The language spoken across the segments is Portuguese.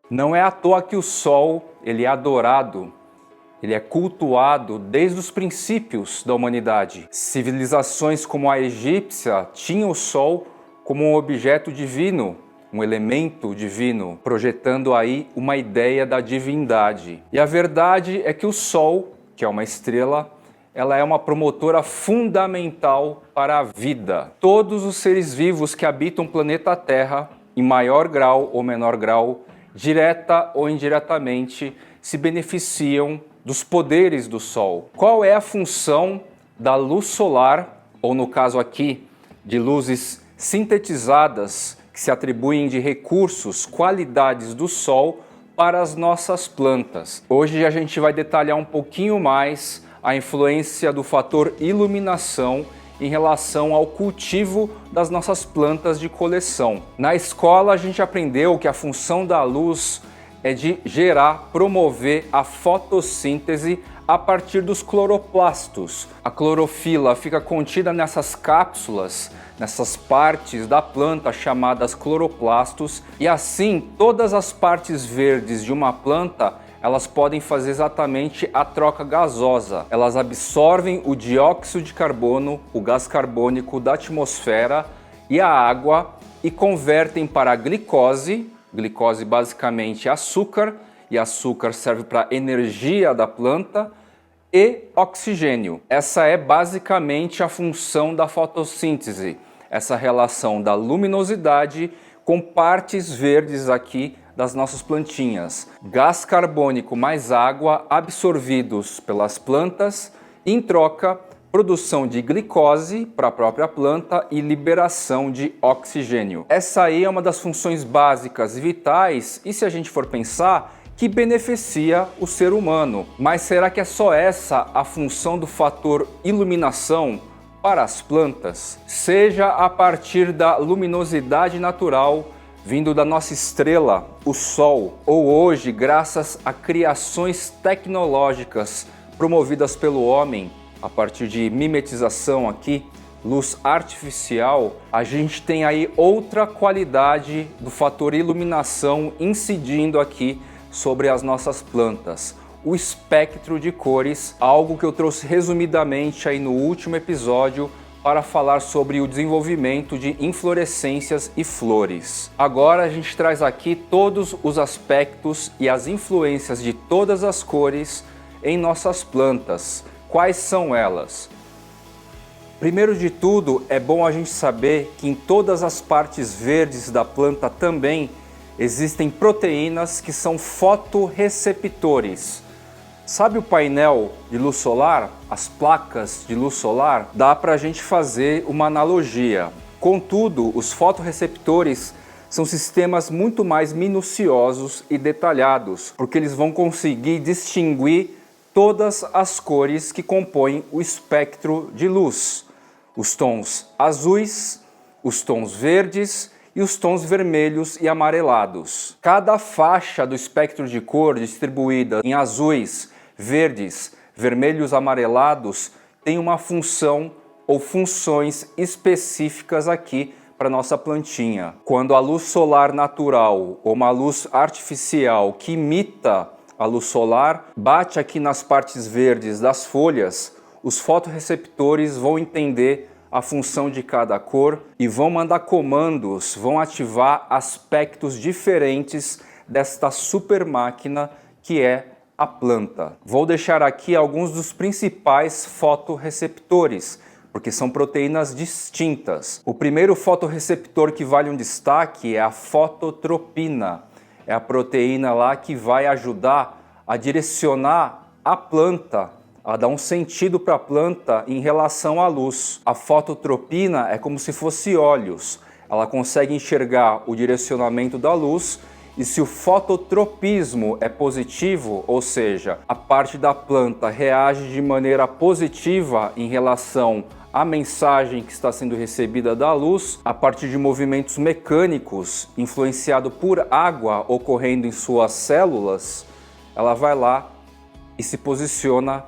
Não é à toa que o Sol ele é adorado, ele é cultuado desde os princípios da humanidade. Civilizações como a egípcia tinham o Sol como um objeto divino, um elemento divino, projetando aí uma ideia da divindade. E a verdade é que o Sol, que é uma estrela, ela é uma promotora fundamental para a vida. Todos os seres vivos que habitam o planeta Terra, em maior grau ou menor grau, direta ou indiretamente, se beneficiam dos poderes do Sol. Qual é a função da luz solar, ou no caso aqui, de luzes sintetizadas que se atribuem de recursos, qualidades do Sol para as nossas plantas? Hoje a gente vai detalhar um pouquinho mais a influência do fator iluminação em relação ao cultivo das nossas plantas de coleção. Na escola a gente aprendeu que a função da luz é de gerar, promover a fotossíntese a partir dos cloroplastos. A clorofila fica contida nessas cápsulas, nessas partes da planta chamadas cloroplastos, e assim todas as partes verdes de uma planta elas podem fazer exatamente a troca gasosa. Elas absorvem o dióxido de carbono, o gás carbônico da atmosfera e a água e convertem para a glicose. Glicose basicamente é açúcar, e açúcar serve para energia da planta, e oxigênio. Essa é basicamente a função da fotossíntese, essa relação da luminosidade com partes verdes aqui das nossas plantinhas. Gás carbônico mais água absorvidos pelas plantas, em troca, produção de glicose para a própria planta e liberação de oxigênio. Essa aí é uma das funções básicas e vitais, e se a gente for pensar, que beneficia o ser humano. Mas será que é só essa a função do fator iluminação para as plantas? Seja a partir da luminosidade natural vindo da nossa estrela, o Sol, ou hoje, graças a criações tecnológicas promovidas pelo homem, a partir de mimetização aqui, luz artificial, a gente tem aí outra qualidade do fator iluminação incidindo aqui sobre as nossas plantas. O espectro de cores, algo que eu trouxe resumidamente aí no último episódio, para falar sobre o desenvolvimento de inflorescências e flores. Agora a gente traz aqui todos os aspectos e as influências de todas as cores em nossas plantas. Quais são elas? Primeiro de tudo, é bom a gente saber que em todas as partes verdes da planta também existem proteínas que são fotorreceptores. Sabe o painel de luz solar? As placas de luz solar? Dá para a gente fazer uma analogia. Contudo, os fotorreceptores são sistemas muito mais minuciosos e detalhados, porque eles vão conseguir distinguir todas as cores que compõem o espectro de luz. Os tons azuis, os tons verdes e os tons vermelhos e amarelados. Cada faixa do espectro de cor distribuída em azuis, verdes, vermelhos, amarelados tem uma função ou funções específicas aqui para nossa plantinha. Quando a luz solar natural ou uma luz artificial que imita a luz solar bate aqui nas partes verdes das folhas, os fotorreceptores vão entender a função de cada cor e vão mandar comandos, vão ativar aspectos diferentes desta super máquina que é a planta. Vou deixar aqui alguns dos principais fotorreceptores, porque são proteínas distintas. O primeiro fotorreceptor que vale um destaque é a fototropina. É a proteína lá que vai ajudar a direcionar a planta, a dar um sentido para a planta em relação à luz. A fototropina é como se fosse olhos. Ela consegue enxergar o direcionamento da luz e se o fototropismo é positivo, ou seja, a parte da planta reage de maneira positiva em relação à mensagem que está sendo recebida da luz, a partir de movimentos mecânicos influenciado por água ocorrendo em suas células, ela vai lá e se posiciona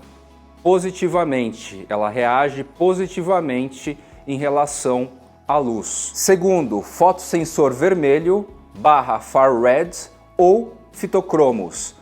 positivamente, ela reage positivamente em relação à luz. Segundo, fotossensor vermelho / far red ou fitocromos.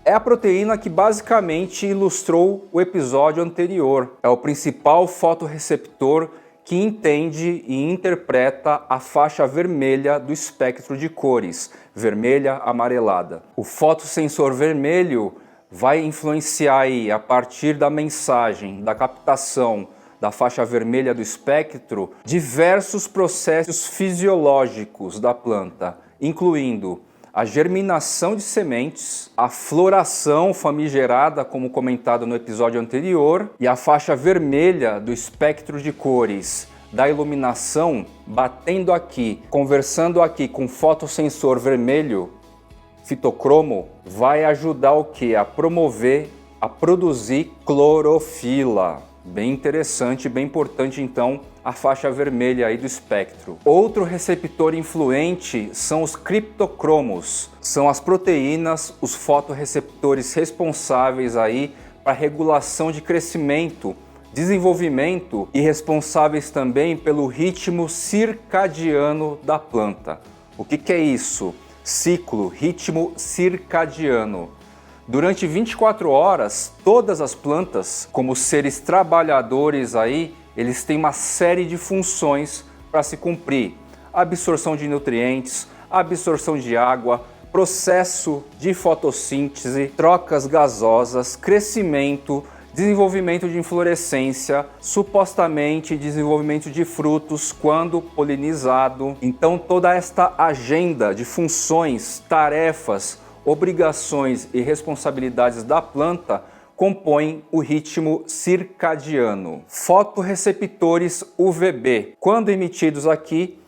É a proteína que basicamente ilustrou o episódio anterior. É o principal fotorreceptor que entende e interpreta a faixa vermelha do espectro de cores, vermelha amarelada. O fotossensor vermelho vai influenciar aí, a partir da mensagem, da captação da faixa vermelha do espectro, diversos processos fisiológicos da planta, incluindo a germinação de sementes, a floração famigerada, como comentado no episódio anterior, e a faixa vermelha do espectro de cores da iluminação batendo aqui, conversando aqui com o fotossensor vermelho, fitocromo, vai ajudar o que? A promover, a produzir clorofila. Bem interessante, bem importante então a faixa vermelha aí do espectro. Outro receptor influente são os criptocromos. São as proteínas, os fotorreceptores responsáveis aí para regulação de crescimento, desenvolvimento e responsáveis também pelo ritmo circadiano da planta. O que é isso? Ciclo, ritmo circadiano. Durante 24 horas, todas as plantas, como seres trabalhadores aí, eles têm uma série de funções para se cumprir. Absorção de nutrientes, absorção de água, processo de fotossíntese, trocas gasosas, crescimento, desenvolvimento de inflorescência, supostamente desenvolvimento de frutos quando polinizado. Então toda esta agenda de funções, tarefas, obrigações e responsabilidades da planta compõem o ritmo circadiano. Fotorreceptores UVB. Quando emitidos aqui,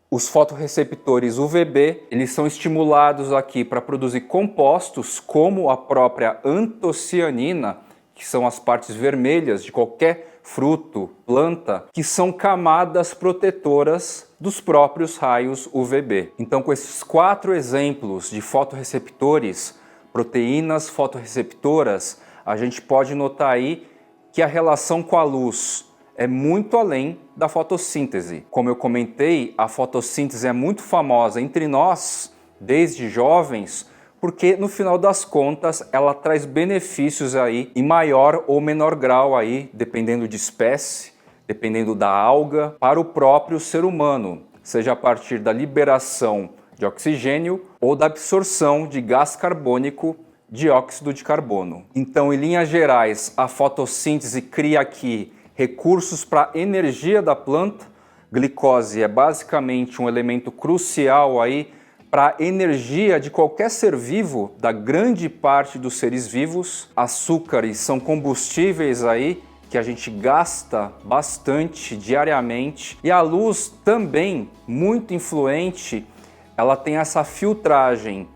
os fotorreceptores UVB, eles são estimulados aqui para produzir compostos como a própria antocianina, que são as partes vermelhas de qualquer fruto, planta, que são camadas protetoras dos próprios raios UVB. Então, com esses 4 exemplos de fotorreceptores, proteínas fotorreceptoras, a gente pode notar aí que a relação com a luz é muito além da fotossíntese. Como eu comentei, a fotossíntese é muito famosa entre nós, desde jovens, porque no final das contas ela traz benefícios aí em maior ou menor grau aí, dependendo de espécie, dependendo da alga, para o próprio ser humano, seja a partir da liberação de oxigênio ou da absorção de gás carbônico, dióxido de carbono. Então, em linhas gerais, a fotossíntese cria aqui recursos para a energia da planta. Glicose é basicamente um elemento crucial aí para a energia de qualquer ser vivo, da grande parte dos seres vivos. Açúcares são combustíveis aí que a gente gasta bastante diariamente. E a luz também, muito influente, ela tem essa filtragem,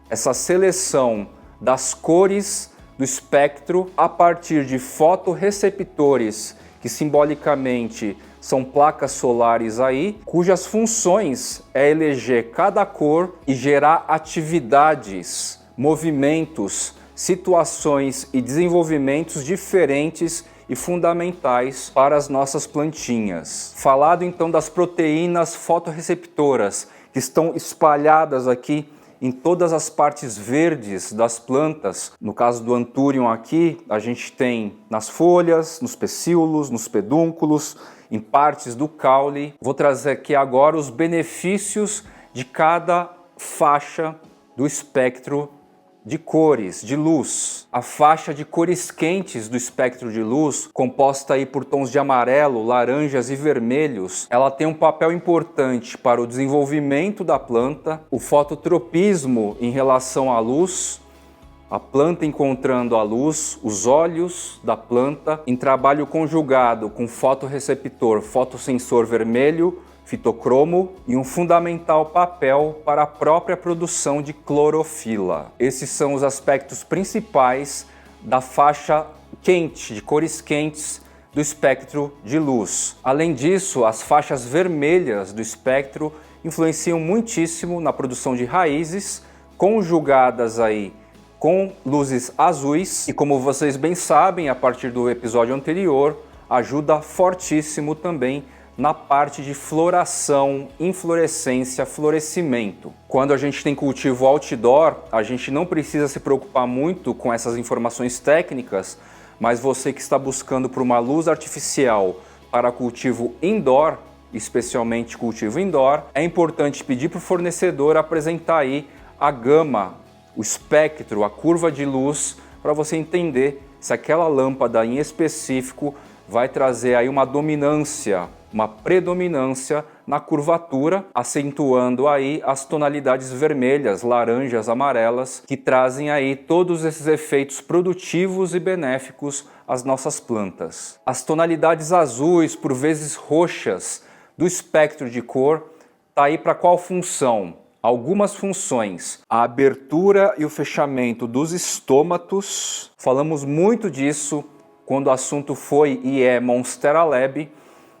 essa seleção das cores do espectro a partir de fotorreceptores, que simbolicamente são placas solares aí, cujas funções é eleger cada cor e gerar atividades, movimentos, situações e desenvolvimentos diferentes e fundamentais para as nossas plantinhas. Falado então das proteínas fotorreceptoras que estão espalhadas aqui em todas as partes verdes das plantas. No caso do Anthurium aqui, a gente tem nas folhas, nos pecíolos, nos pedúnculos, em partes do caule. Vou trazer aqui agora os benefícios de cada faixa do espectro de cores, de luz. A faixa de cores quentes do espectro de luz, composta aí por tons de amarelo, laranjas e vermelhos, ela tem um papel importante para o desenvolvimento da planta, o fototropismo em relação à luz, a planta encontrando a luz, os olhos da planta, em trabalho conjugado com fotorreceptor, fotossensor vermelho, fitocromo, e um fundamental papel para a própria produção de clorofila. Esses são os aspectos principais da faixa quente, de cores quentes do espectro de luz. Além disso, as faixas vermelhas do espectro influenciam muitíssimo na produção de raízes, conjugadas aí com luzes azuis, e como vocês bem sabem, a partir do episódio anterior, ajuda fortíssimo também na parte de floração, inflorescência, florescimento. Quando a gente tem cultivo outdoor, a gente não precisa se preocupar muito com essas informações técnicas, mas você que está buscando por uma luz artificial para cultivo indoor, especialmente cultivo indoor, é importante pedir para o fornecedor apresentar aí a gama, o espectro, a curva de luz, para você entender se aquela lâmpada em específico vai trazer aí uma dominância, uma predominância na curvatura, acentuando aí as tonalidades vermelhas, laranjas, amarelas, que trazem aí todos esses efeitos produtivos e benéficos às nossas plantas. As tonalidades azuis, por vezes roxas, do espectro de cor, tá aí para qual função? Algumas funções: a abertura e o fechamento dos estômatos. Falamos muito disso quando o assunto foi e é Monstera Lab,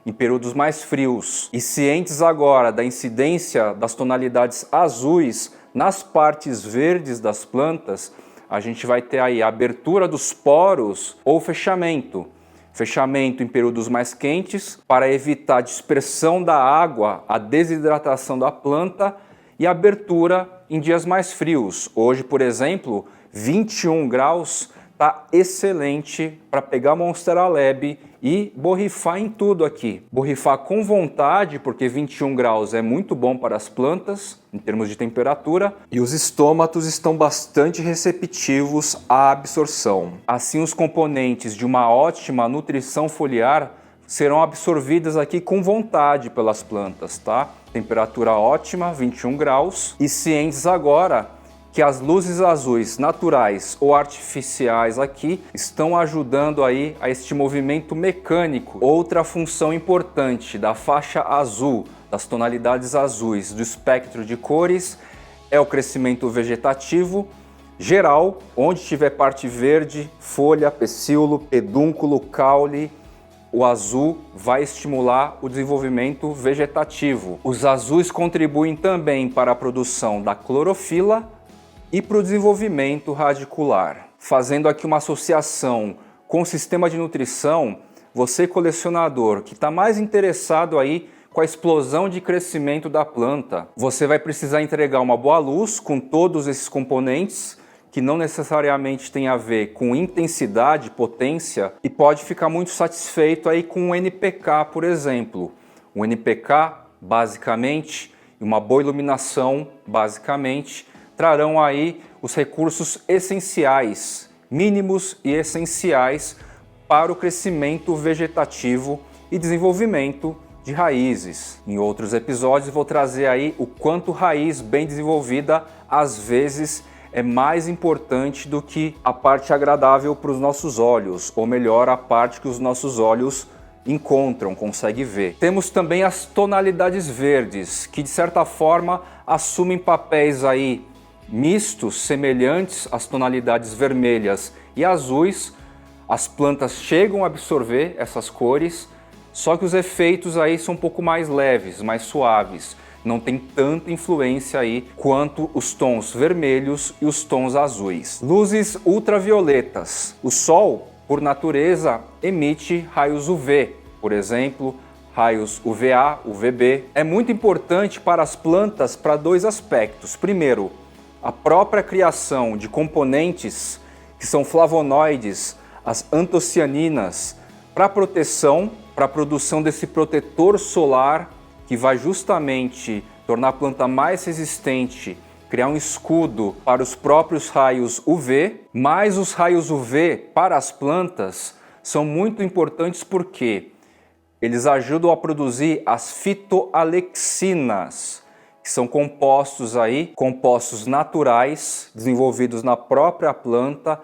em períodos mais frios. E cientes agora da incidência das tonalidades azuis nas partes verdes das plantas, a gente vai ter aí a abertura dos poros ou fechamento. Fechamento em períodos mais quentes para evitar a dispersão da água, a desidratação da planta, e abertura em dias mais frios. Hoje, por exemplo, 21 graus tá excelente para pegar Monstera Lab e borrifar em tudo aqui. Borrifar com vontade, porque 21 graus é muito bom para as plantas, em termos de temperatura, e os estômatos estão bastante receptivos à absorção. Assim, os componentes de uma ótima nutrição foliar serão absorvidas aqui com vontade pelas plantas, tá? Temperatura ótima, 21 graus, e cientes agora que as luzes azuis naturais ou artificiais aqui estão ajudando aí a este movimento mecânico. Outra função importante da faixa azul, das tonalidades azuis do espectro de cores, é o crescimento vegetativo geral, onde tiver parte verde, folha, pecíolo, pedúnculo, caule. O azul vai estimular o desenvolvimento vegetativo. Os azuis contribuem também para a produção da clorofila e para o desenvolvimento radicular. Fazendo aqui uma associação com o sistema de nutrição, você colecionador que está mais interessado aí com a explosão de crescimento da planta, você vai precisar entregar uma boa luz com todos esses componentes, que não necessariamente tem a ver com intensidade, potência, e pode ficar muito satisfeito aí com o NPK, por exemplo. O NPK, basicamente, e uma boa iluminação, basicamente, trarão aí os recursos essenciais, mínimos e essenciais para o crescimento vegetativo e desenvolvimento de raízes. Em outros episódios vou trazer aí o quanto raiz bem desenvolvida às vezes é mais importante do que a parte agradável para os nossos olhos, ou melhor, a parte que os nossos olhos encontram, conseguem ver. Temos também as tonalidades verdes, que de certa forma assumem papéis aí mistos, semelhantes às tonalidades vermelhas e azuis. As plantas chegam a absorver essas cores, só que os efeitos aí são um pouco mais leves, mais suaves. Não tem tanta influência aí quanto os tons vermelhos e os tons azuis. Luzes ultravioletas. O Sol, por natureza, emite raios UV, por exemplo, raios UVA, UVB. É muito importante para as plantas para dois aspectos. Primeiro, a própria criação de componentes que são flavonoides, as antocianinas, para proteção, para a produção desse protetor solar, que vai justamente tornar a planta mais resistente, criar um escudo para os próprios raios UV. Mas os raios UV para as plantas são muito importantes porque eles ajudam a produzir as fitoalexinas, que são compostos naturais desenvolvidos na própria planta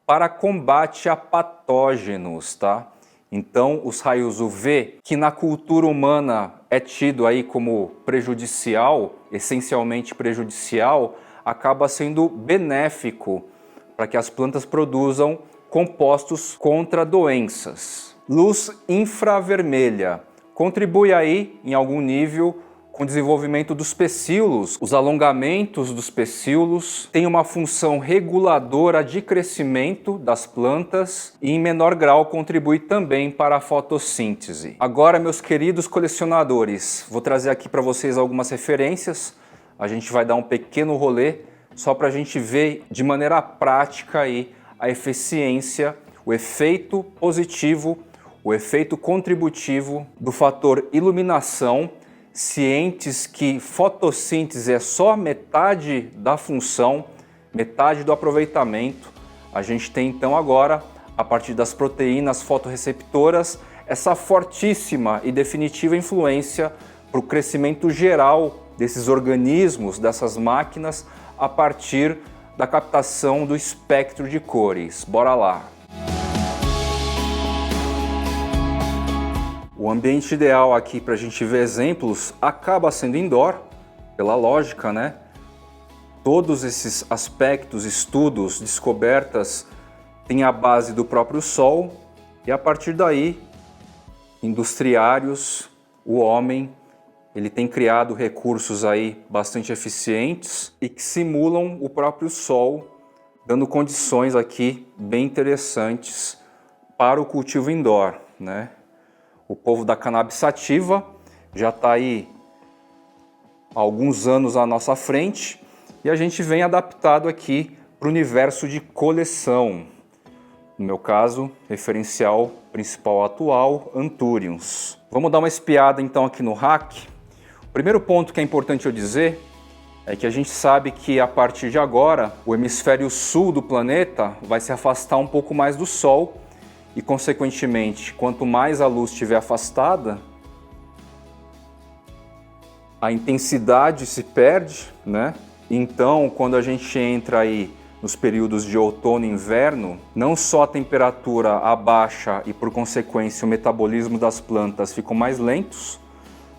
para combate a patógenos, tá? Então, os raios UV, que na cultura humana é tido aí como prejudicial, essencialmente prejudicial, acaba sendo benéfico para que as plantas produzam compostos contra doenças. Luz infravermelha contribui aí, em algum nível, com o desenvolvimento dos pecíolos. Os alongamentos dos pecíolos têm uma função reguladora de crescimento das plantas e, em menor grau, contribui também para a fotossíntese. Agora, meus queridos colecionadores, vou trazer aqui para vocês algumas referências. A gente vai dar um pequeno rolê só para a gente ver de maneira prática aí a eficiência, o efeito positivo, o efeito contributivo do fator iluminação, cientes que fotossíntese é só metade da função, metade do aproveitamento. A gente tem então agora, a partir das proteínas fotorreceptoras, essa fortíssima e definitiva influência para o crescimento geral desses organismos, dessas máquinas, a partir da captação do espectro de cores. Bora lá! O ambiente ideal aqui para a gente ver exemplos acaba sendo indoor, pela lógica, né? Todos esses aspectos, estudos, descobertas têm a base do próprio Sol e a partir daí, industriários, o homem, ele tem criado recursos aí bastante eficientes e que simulam o próprio Sol, dando condições aqui bem interessantes para o cultivo indoor, né? O povo da cannabis sativa já está aí há alguns anos à nossa frente e a gente vem adaptado aqui para o universo de coleção. No meu caso, referencial principal atual, Anthuriums. Vamos dar uma espiada então aqui no rack. O primeiro ponto que é importante eu dizer é que a gente sabe que a partir de agora o hemisfério sul do planeta vai se afastar um pouco mais do Sol e, consequentemente, quanto mais a luz estiver afastada, a intensidade se perde, né? Então, quando a gente entra aí nos períodos de outono e inverno, não só a temperatura abaixa e, por consequência, o metabolismo das plantas ficam mais lentos,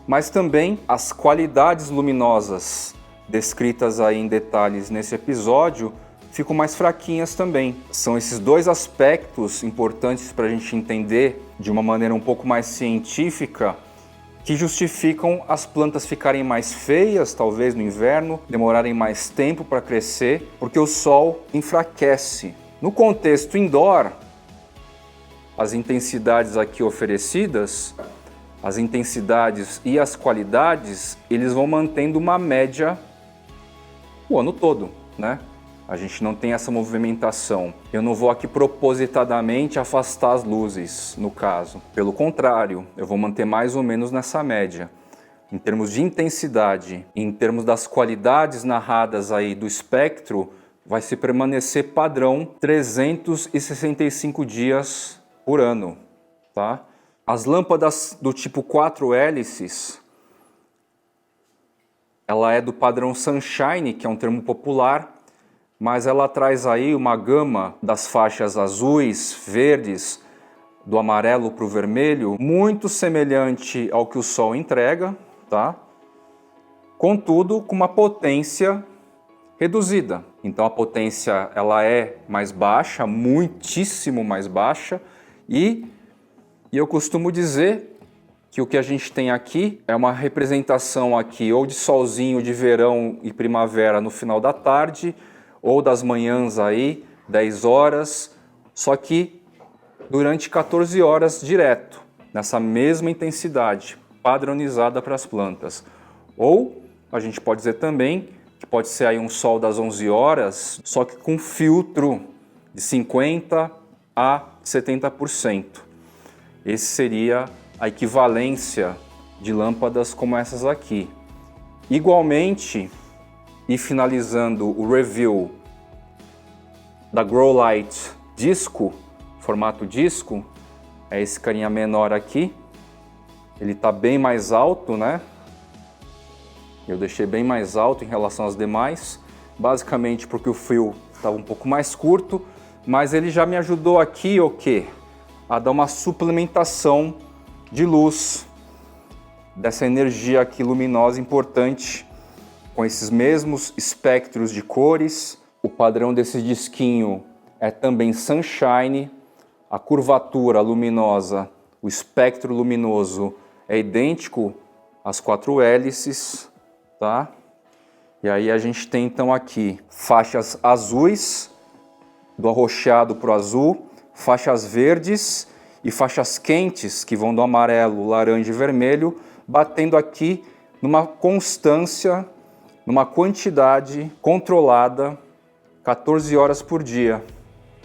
mas também as qualidades luminosas descritas aí em detalhes nesse episódio ficam mais fraquinhas também. São esses dois aspectos importantes para a gente entender de uma maneira um pouco mais científica que justificam as plantas ficarem mais feias, talvez no inverno, demorarem mais tempo para crescer, porque o sol enfraquece. No contexto indoor, as intensidades aqui oferecidas, as intensidades e as qualidades, eles vão mantendo uma média o ano todo, né? A gente não tem essa movimentação. Eu não vou aqui propositadamente afastar as luzes, no caso. Pelo contrário, eu vou manter mais ou menos nessa média. Em termos de intensidade, em termos das qualidades narradas aí do espectro, vai se permanecer padrão 365 dias por ano, tá? As lâmpadas do tipo 4 hélices, ela é do padrão Sunshine, que é um termo popular, mas ela traz aí uma gama das faixas azuis, verdes, do amarelo para o vermelho, muito semelhante ao que o Sol entrega, tá? Contudo, com uma potência reduzida. Então a potência ela é mais baixa, muitíssimo mais baixa, e eu costumo dizer que o que a gente tem aqui é uma representação aqui ou de solzinho de verão e primavera no final da tarde, ou das manhãs aí, 10 horas, só que durante 14 horas direto, nessa mesma intensidade, padronizada para as plantas. Ou a gente pode dizer também que pode ser aí um sol das 11 horas, só que com filtro de 50% a 70%. Esse seria a equivalência de lâmpadas como essas aqui. Igualmente, e finalizando o review da Grow Light disco, formato disco, é esse carinha menor aqui. Ele está bem mais alto, né? Eu deixei bem mais alto em relação às demais, basicamente porque o fio estava um pouco mais curto, mas ele já me ajudou aqui o quê? A dar uma suplementação de luz, dessa energia aqui luminosa importante, com esses mesmos espectros de cores. O padrão desse disquinho é também Sunshine, a curvatura luminosa, o espectro luminoso é idêntico as 4 hélices, tá? E aí a gente tem então aqui faixas azuis, do arroxeado para o azul, faixas verdes e faixas quentes que vão do amarelo, laranja e vermelho, batendo aqui numa constância, numa quantidade controlada, 14 horas por dia,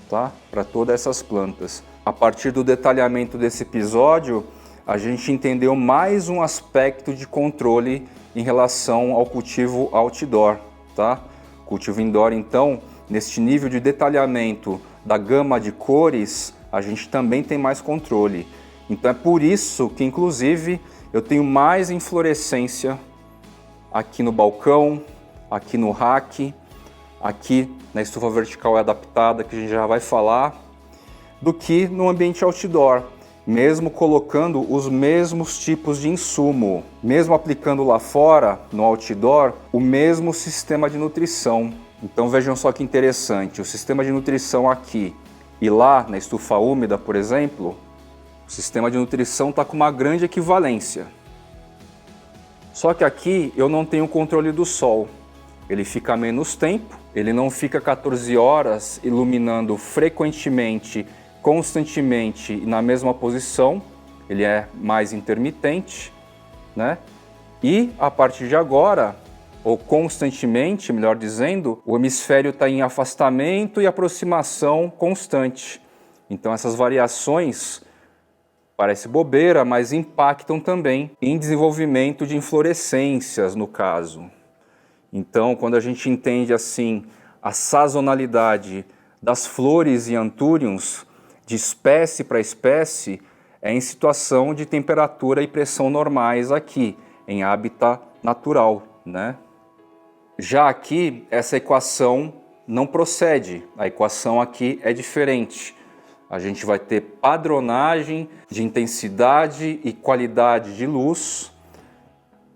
tá? Para todas essas plantas. A partir do detalhamento desse episódio, a gente entendeu mais um aspecto de controle em relação ao cultivo outdoor, tá? Cultivo indoor, então, neste nível de detalhamento da gama de cores, a gente também tem mais controle. Então é por isso que, inclusive, eu tenho mais inflorescência aqui no balcão, aqui no rack, aqui na estufa vertical adaptada, que a gente já vai falar, do que no ambiente outdoor, mesmo colocando os mesmos tipos de insumo, mesmo aplicando lá fora, no outdoor, o mesmo sistema de nutrição. Então vejam só que interessante, o sistema de nutrição aqui e lá na estufa úmida, por exemplo, o sistema de nutrição está com uma grande equivalência. Só que aqui eu não tenho controle do sol, ele fica menos tempo, ele não fica 14 horas iluminando frequentemente, constantemente e na mesma posição, ele é mais intermitente, né? E a partir de agora, ou constantemente, melhor dizendo, o hemisfério está em afastamento e aproximação constante. Então essas variações, parece bobeira, mas impactam também em desenvolvimento de inflorescências, no caso. Então, quando a gente entende assim a sazonalidade das flores e antúriums, de espécie para espécie, é em situação de temperatura e pressão normais aqui, em hábitat natural, né? Já aqui, essa equação não procede, a equação aqui é diferente. A gente vai ter padronagem de intensidade e qualidade de luz,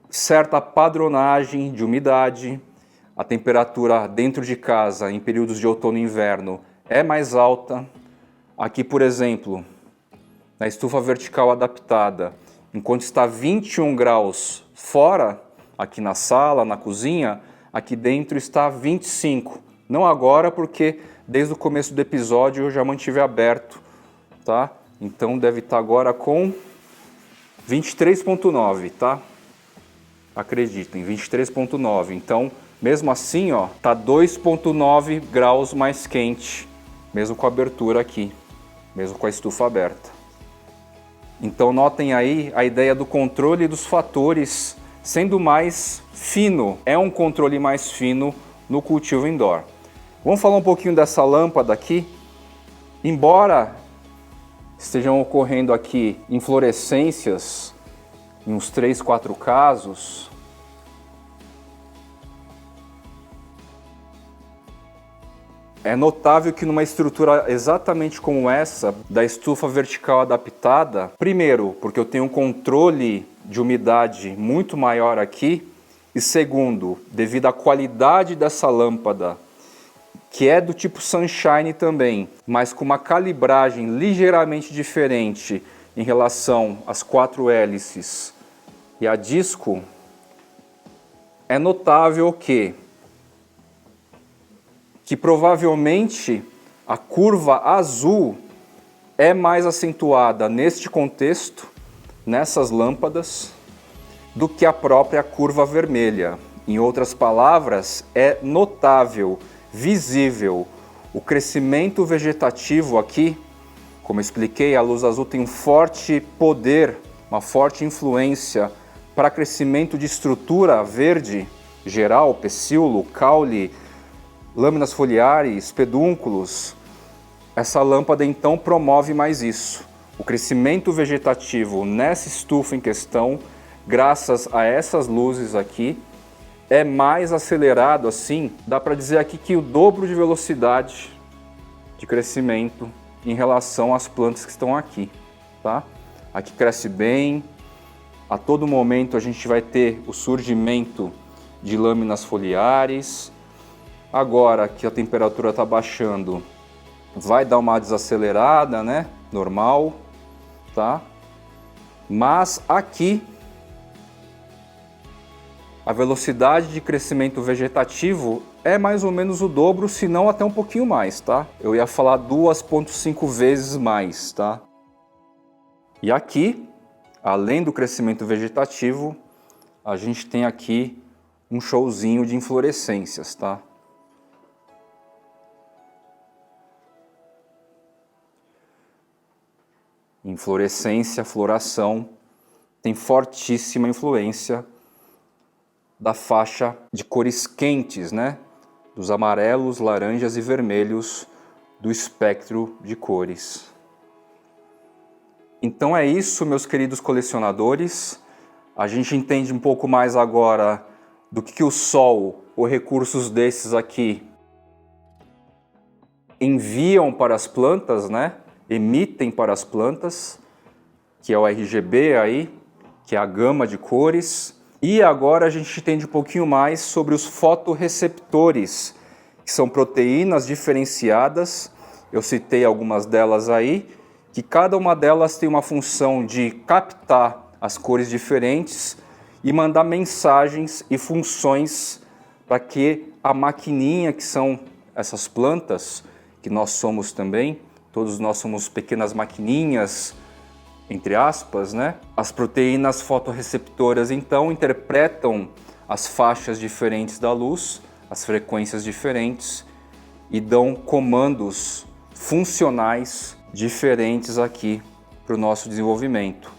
certa padronagem de umidade, a temperatura dentro de casa em períodos de outono e inverno é mais alta. Aqui, por exemplo, na estufa vertical adaptada, enquanto está 21 graus fora, aqui na sala, na cozinha, aqui dentro está 25. Não agora, porque desde o começo do episódio eu já mantive aberto, tá? Então deve estar agora com 23,9, tá? Acreditem, 23,9. Então, mesmo assim, ó, tá 2,9 graus mais quente, mesmo com a abertura aqui, mesmo com a estufa aberta. Então notem aí a ideia do controle dos fatores sendo mais fino. É um controle mais fino no cultivo indoor. Vamos falar um pouquinho dessa lâmpada aqui. Embora estejam ocorrendo aqui inflorescências em uns 3, 4 casos, é notável que numa estrutura exatamente como essa, da estufa vertical adaptada, primeiro, porque eu tenho um controle de umidade muito maior aqui, e segundo, devido à qualidade dessa lâmpada, que é do tipo Sunshine também, mas com uma calibragem ligeiramente diferente em relação às 4 hélices e a disco, é notável que provavelmente a curva azul é mais acentuada neste contexto, nessas lâmpadas, do que a própria curva vermelha. Em outras palavras, é notável, visível, o crescimento vegetativo aqui. Como eu expliquei, a luz azul tem um forte poder, uma forte influência para crescimento de estrutura verde geral, pecíolo, caule, lâminas foliares, pedúnculos. Essa lâmpada então promove mais isso. O crescimento vegetativo nessa estufa em questão, graças a essas luzes aqui, é mais acelerado assim. Dá para dizer aqui que o dobro de velocidade de crescimento em relação às plantas que estão aqui, tá? Aqui cresce bem. A todo momento a gente vai ter o surgimento de lâminas foliares. Agora que a temperatura está baixando, vai dar uma desacelerada, né? Normal, tá? Mas aqui a velocidade de crescimento vegetativo é mais ou menos o dobro, se não até um pouquinho mais, tá? Eu ia falar 2,5 vezes mais, tá? E aqui, além do crescimento vegetativo, a gente tem aqui um showzinho de inflorescências, tá? Inflorescência, floração, tem fortíssima influência da faixa de cores quentes, né? Dos amarelos, laranjas e vermelhos do espectro de cores. Então é isso, meus queridos colecionadores. A gente entende um pouco mais agora do que o Sol, ou recursos desses aqui, enviam para as plantas, né? Emitem para as plantas, que é o RGB aí, que é a gama de cores. E agora a gente entende um pouquinho mais sobre os fotorreceptores, que são proteínas diferenciadas. Eu citei algumas delas aí, que cada uma delas tem uma função de captar as cores diferentes e mandar mensagens e funções para que a maquininha, que são essas plantas, que nós somos também, todos nós somos pequenas maquininhas, entre aspas, né? As proteínas fotorreceptoras, então, interpretam as faixas diferentes da luz, as frequências diferentes, e dão comandos funcionais diferentes aqui para o nosso desenvolvimento.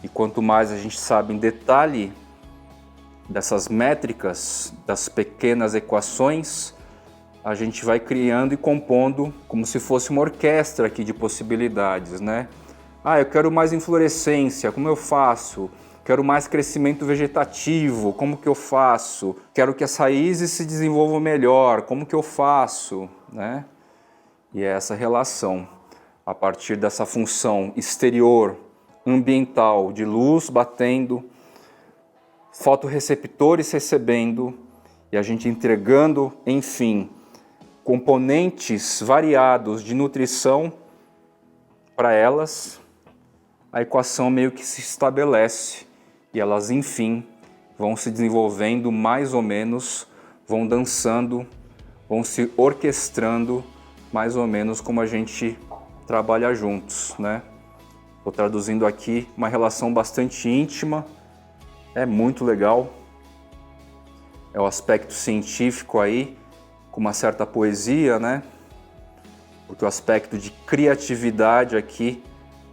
E quanto mais a gente sabe em detalhe dessas métricas, das pequenas equações, a gente vai criando e compondo como se fosse uma orquestra aqui de possibilidades, né? Ah, eu quero mais inflorescência, como eu faço? Quero mais crescimento vegetativo, como que eu faço? Quero que as raízes se desenvolvam melhor, como que eu faço? Né? E é essa relação, a partir dessa função exterior, ambiental, de luz batendo, fotorreceptores recebendo, e a gente entregando, enfim, componentes variados de nutrição para elas, a equação meio que se estabelece e elas, enfim, vão se desenvolvendo mais ou menos, vão dançando, vão se orquestrando mais ou menos como a gente trabalha juntos, né? Estou traduzindo aqui uma relação bastante íntima, é muito legal, é o aspecto científico aí, com uma certa poesia, né? Porque o aspecto de criatividade aqui,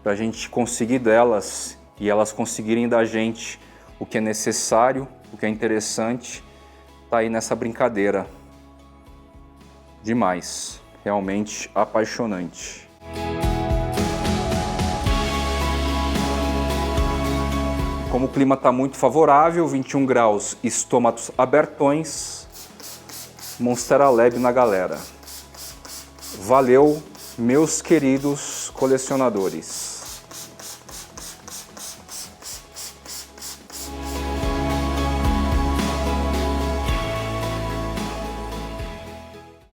para a gente conseguir delas e elas conseguirem da gente o que é necessário, o que é interessante, tá aí nessa brincadeira. Demais, realmente apaixonante. Como o clima está muito favorável, 21 graus, estômatos abertões, Monstera Lab na galera. Valeu, meus queridos colecionadores.